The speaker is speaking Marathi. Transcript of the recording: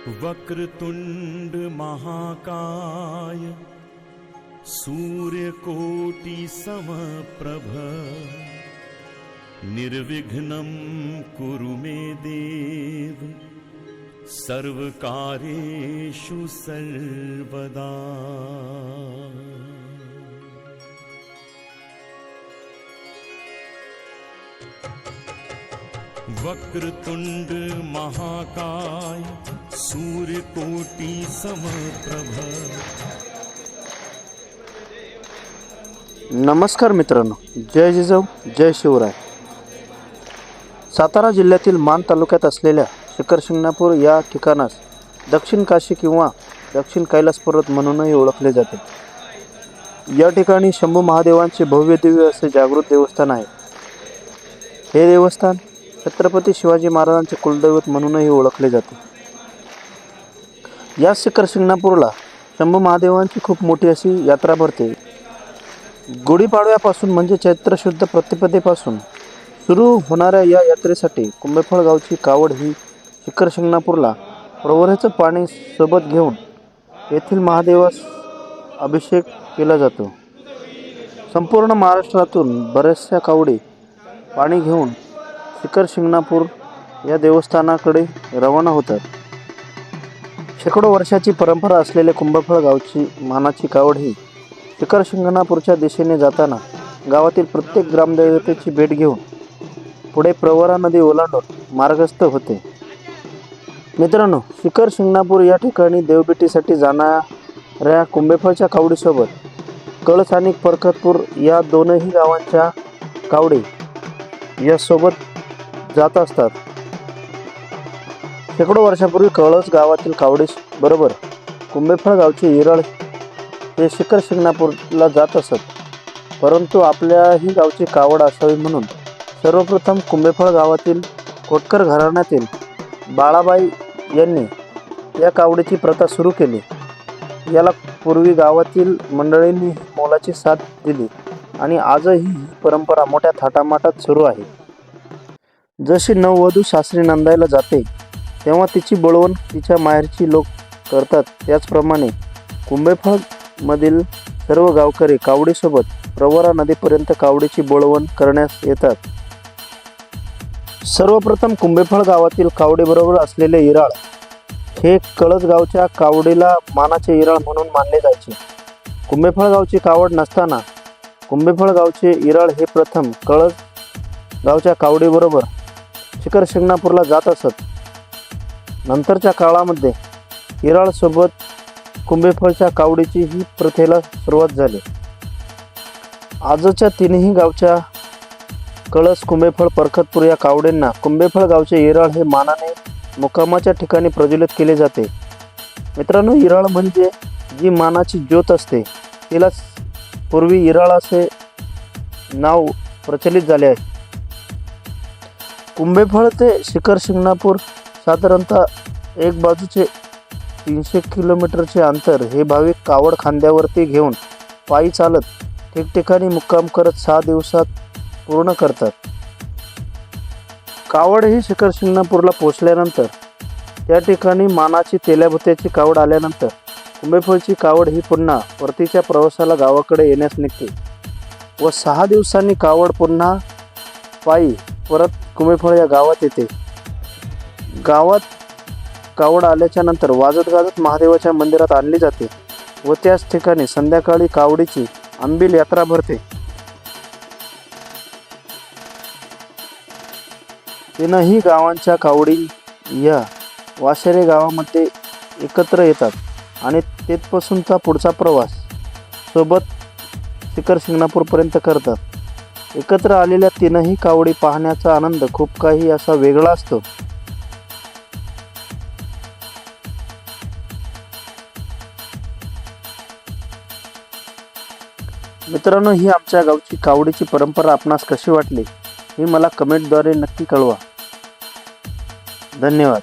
वक्रतुंड महाकाय सूर्यकोटि समप्रभ निर्विघ्नं कुरु मे देव सर्वकार्येषु सर्वदा। वक्रतुंड महाकाय सूर्यकोटि समप्रभ। नमस्कार मित्रांनो, जय जिजाऊ जय शिवराय। सातारा जिल्ह्यातील मान तालुक्यात असलेल्या शिखर शिंगणापूर या ठिकाणास दक्षिण काशी किंवा दक्षिण कैलास पर्वत म्हणूनही ओळखले जाते। या ठिकाणी शंभू महादेवांचे भव्य दिव्य असे जागृत देवस्थान आहे। हे देवस्थान छत्रपती शिवाजी महाराजांचे कुलदैवत म्हणूनही ओळखले जाते। या शिखर शिंगणापूरला शंभू महादेवांची खूप मोठी अशी यात्रा भरते। गुढीपाडव्यापासून म्हणजे चैत्र शुद्ध प्रतिपदेपासून सुरू होणाऱ्या या यात्रेसाठी कुंभेफळ गावची कावड ही शिखर शिंगणापूरला प्रवरेचं पाणी सोबत घेऊन येथील महादेवास अभिषेक केला जातो। संपूर्ण महाराष्ट्रातून बऱ्याचशा कावडी पाणी घेऊन शिखर शिंगणापूर या देवस्थानाकडे रवाना होतात। शेकडो वर्षाची परंपरा असलेले कुंभेफळ गावची मानाची कावड ही शिखर शिंगणापूरच्या दिशेने जाताना गावातील प्रत्येक ग्रामदेवतेची भेट घेऊन पुढे प्रवरा नदी ओलांडून मार्गस्थ होते। मित्रांनो, शिखर शिंगणापूर या ठिकाणी देवभेटीसाठी जाणाऱ्या कुंभेफळच्या कावडीसोबत कळस आणि परखतपूर या दोनही गावांच्या कावडी यासोबत जात असतात। शेकडो वर्षापूर्वी कळस गावातील कावडीस बरोबर कुंभेफळ गावचे इरळ हे शिखर शिंगणापूरला जात असत। परंतु आपल्याही गावची कावड असावी म्हणून सर्वप्रथम कुंभेफळ गावातील कोटकर घराण्यातील बाळाबाई यांनी या कावडीची प्रथा सुरू केली। याला पूर्वी गावातील मंडळींनी मोलाची साथ दिली आणि आजही ही परंपरा मोठ्या थाटामाटात सुरू आहे। जशी नववधू सासरी नंदायला जाते तेव्हा तिची बोलवण तिच्या माहेरची लोक करतात, त्याचप्रमाणे कुंभेफळ मधील सर्व गावकरी कावडीसोबत प्रवरा नदीपर्यंत कावडीची बोलवण करण्यास येतात। सर्वप्रथम कुंभेफळ गावातील कावडीबरोबर असलेले इराळ हे कळस गावच्या कावडीला मानाचे इराळ म्हणून मानले जायचे। कुंभेफळ गावची कावड नसताना कुंभेफळ गावचे इराळ हे प्रथम कळस गावच्या कावडीबरोबर शिखर शिंगणापूरला जात असत। नंतरच्या काळामध्ये इराळ सोबत कुंभेफळच्या कावडीची ही प्रथेला सुरुवात झाली। आजच्या तीनही गावच्या कळस कुंभेफळ परखतपूर या कावडींना कुंभेफळ गावचे इराळ हे मानाने मुक्कामाच्या ठिकाणी प्रज्वलित केले जाते। मित्रांनो, इराळ म्हणजे जी मानाची ज्योत असते तिला पूर्वी इराळ असे नाव प्रचलित झाले आहे। कुंभेफळ ते शिखर शिंगणापूर साधारणतः एक बाजूचे 300 किलोमीटरचे अंतर हे भाविक कावड खांद्यावरती घेऊन पायी चालत ठिकठिकाणी मुक्काम करत 6 दिवसात पूर्ण करतात। कावड ही शिखर शिंगणापूरला पोहोचल्यानंतर त्या ठिकाणी मानाची तेल्याभुत्याची कावड आल्यानंतर कुंभेफळची कावड ही पुन्हा परतीच्या प्रवासाला गावाकडे येण्यास निघते व 6 दिवसांनी कावड पुन्हा पायी परत कुंभेफळ या गावात येते। गावात कावड आल्याच्या नंतर वाजत गाजत महादेवाच्या मंदिरात आणली जाते व त्याच ठिकाणी संध्याकाळी कावडीची अंबिल यात्रा भरते। तीनही गावांच्या कावडी या वाशेरे गावामध्ये एकत्र येतात आणि तेथपासूनचा पुढचा प्रवास सोबत शिखर शिंगणापूरपर्यंत करतात। एकत्र आलेल्या तीनही कावडी पाहण्याचा आनंद खूप काही असा वेगळा असतो। मित्रांनो, ही आमच्या गावची कावडीची परंपरा आपणास कशी वाटली ही मला कमेंटद्वारे नक्की कळवा। धन्यवाद।